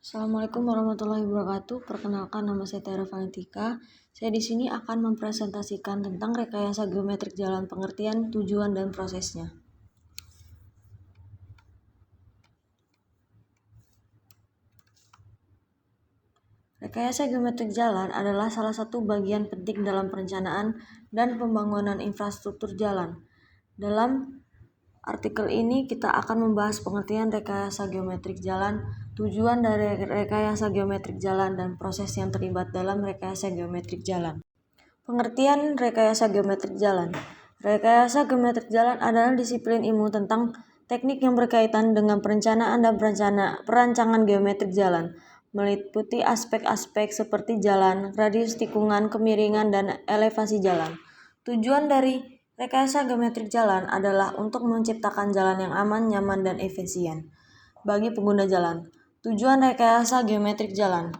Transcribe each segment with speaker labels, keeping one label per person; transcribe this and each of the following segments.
Speaker 1: Assalamualaikum warahmatullahi wabarakatuh. Perkenalkan, nama saya Tiara Valentika. Saya di sini akan mempresentasikan tentang rekayasa geometrik jalan, pengertian, tujuan, dan prosesnya. Rekayasa geometrik jalan adalah salah satu bagian penting dalam perencanaan dan pembangunan infrastruktur jalan. Dalam artikel ini kita akan membahas pengertian rekayasa geometrik jalan, tujuan dari rekayasa geometrik jalan, dan proses yang terlibat dalam rekayasa geometrik jalan. Pengertian rekayasa geometrik jalan. Rekayasa geometrik jalan adalah disiplin ilmu tentang teknik yang berkaitan dengan perencanaan dan perancangan geometrik jalan, meliputi aspek-aspek seperti jalan, radius tikungan, kemiringan, dan elevasi jalan. Tujuan dari rekayasa geometrik jalan adalah untuk menciptakan jalan yang aman, nyaman, dan efisien bagi pengguna jalan. Tujuan rekayasa geometrik jalan.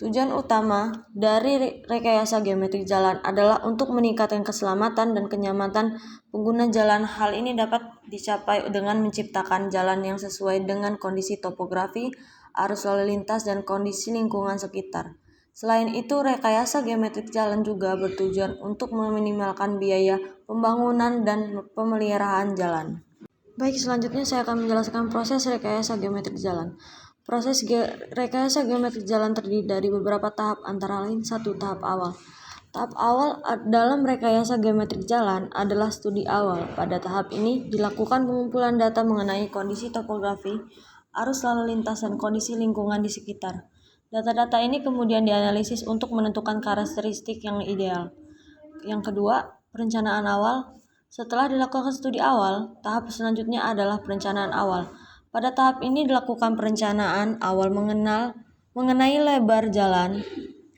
Speaker 1: Tujuan utama dari rekayasa geometrik jalan adalah untuk meningkatkan keselamatan dan kenyamanan pengguna jalan. Hal ini dapat dicapai dengan menciptakan jalan yang sesuai dengan kondisi topografi, arus lalu lintas, dan kondisi lingkungan sekitar. Selain itu, rekayasa geometrik jalan juga bertujuan untuk meminimalkan biaya pembangunan dan pemeliharaan jalan. Baik, selanjutnya saya akan menjelaskan proses rekayasa geometrik jalan. Proses rekayasa geometrik jalan terdiri dari beberapa tahap, antara lain 1. Tahap awal. Tahap awal dalam rekayasa geometrik jalan adalah studi awal. Pada tahap ini dilakukan pengumpulan data mengenai kondisi topografi, arus lalu lintas, dan kondisi lingkungan di sekitar. Data-data ini kemudian dianalisis untuk menentukan karakteristik yang ideal. Yang kedua, perencanaan awal. Setelah dilakukan studi awal, tahap selanjutnya adalah perencanaan awal. Pada tahap ini dilakukan perencanaan awal mengenai lebar jalan,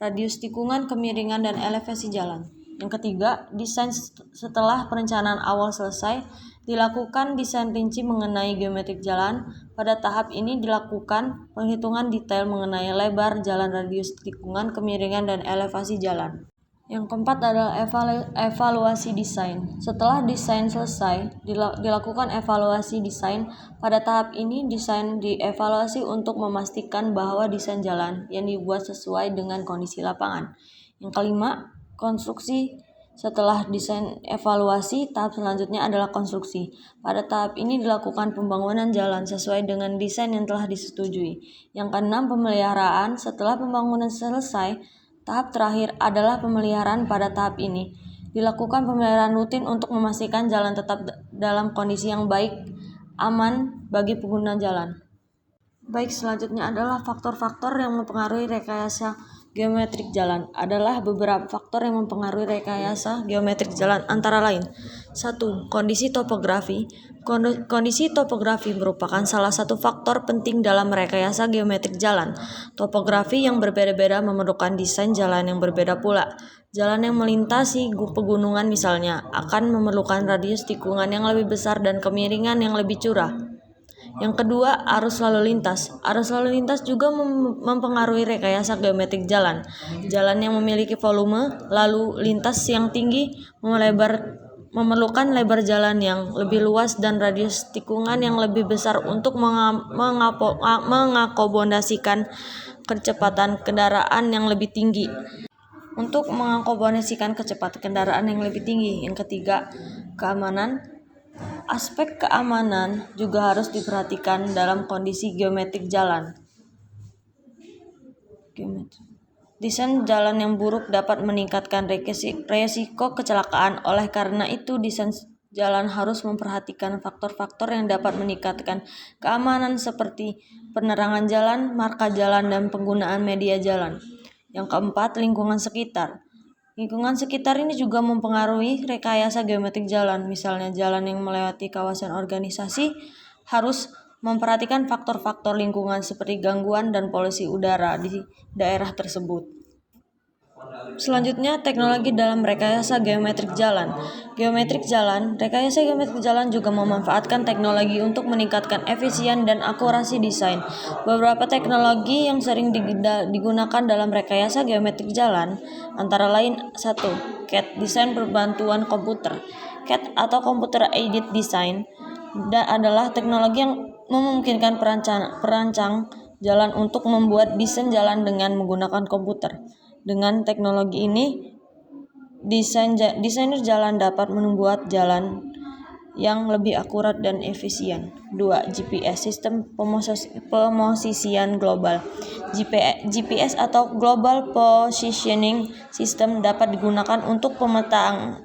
Speaker 1: radius tikungan, kemiringan, dan elevasi jalan. Yang ketiga, desain. Setelah perencanaan awal selesai, dilakukan desain rinci mengenai geometrik jalan. Pada tahap ini dilakukan penghitungan detail mengenai lebar jalan, radius tikungan, kemiringan, dan elevasi jalan. Yang keempat adalah evaluasi desain. Setelah desain selesai, dilakukan evaluasi desain. Pada tahap ini, desain dievaluasi untuk memastikan bahwa desain jalan yang dibuat sesuai dengan kondisi lapangan. Yang kelima, konstruksi. Setelah desain evaluasi, tahap selanjutnya adalah konstruksi. Pada tahap ini dilakukan pembangunan jalan sesuai dengan desain yang telah disetujui. Yang keenam, pemeliharaan. Setelah pembangunan selesai, tahap terakhir adalah pemeliharaan. Pada tahap ini dilakukan pemeliharaan rutin untuk memastikan jalan tetap dalam kondisi yang baik, aman bagi pengguna jalan. Baik, selanjutnya adalah faktor-faktor yang mempengaruhi rekayasa geometrik jalan. Adalah beberapa faktor yang mempengaruhi rekayasa geometrik jalan, antara lain 1. Kondisi topografi. Kondisi topografi merupakan salah satu faktor penting dalam rekayasa geometrik jalan. Topografi yang berbeda-beda memerlukan desain jalan yang berbeda pula. Jalan yang melintasi pegunungan misalnya akan memerlukan radius tikungan yang lebih besar dan kemiringan yang lebih curah. Yang kedua, arus lalu lintas. Arus lalu lintas juga mempengaruhi rekayasa geometrik jalan. Jalan yang memiliki volume lalu lintas yang tinggi memerlukan lebar jalan yang lebih luas dan radius tikungan yang lebih besar untuk mengakomodasikan kecepatan kendaraan yang lebih tinggi. Yang ketiga, keamanan. Aspek keamanan juga harus diperhatikan dalam kondisi geometrik jalan. Desain jalan yang buruk dapat meningkatkan resiko kecelakaan. Oleh karena itu, desain jalan harus memperhatikan faktor-faktor yang dapat meningkatkan keamanan seperti penerangan jalan, marka jalan, dan penggunaan media jalan. Yang keempat, lingkungan sekitar. Lingkungan sekitar ini juga mempengaruhi rekayasa geometrik jalan. Misalnya, jalan yang melewati kawasan organisasi harus memperhatikan faktor-faktor lingkungan seperti gangguan dan polusi udara di daerah tersebut. Selanjutnya, teknologi dalam rekayasa geometrik jalan. Rekayasa geometrik jalan juga memanfaatkan teknologi untuk meningkatkan efisien dan akurasi desain. Beberapa teknologi yang sering digunakan dalam rekayasa geometrik jalan antara lain 1. CAD, desain berbantuan komputer. CAD atau Computer Aided Design adalah teknologi yang memungkinkan perancang jalan untuk membuat desain jalan dengan menggunakan komputer. Dengan teknologi ini, desainer jalan dapat membuat jalan yang lebih akurat dan efisien. 2. GPS, sistem pemosisian global. GPS atau Global Positioning System dapat digunakan untuk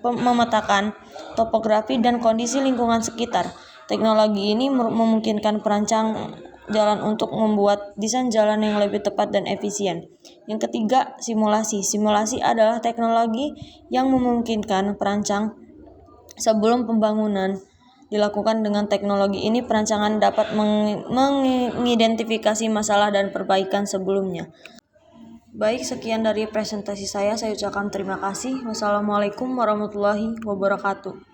Speaker 1: memetakan topografi dan kondisi lingkungan sekitar. Teknologi ini memungkinkan perancang jalan untuk membuat desain jalan yang lebih tepat dan efisien. Yang ketiga, simulasi. Simulasi adalah teknologi yang memungkinkan perancang sebelum pembangunan dilakukan. Dengan teknologi ini, perancangan dapat mengidentifikasi masalah dan perbaikan sebelumnya. Baik, sekian dari presentasi saya ucapkan terima kasih. Wassalamualaikum warahmatullahi wabarakatuh.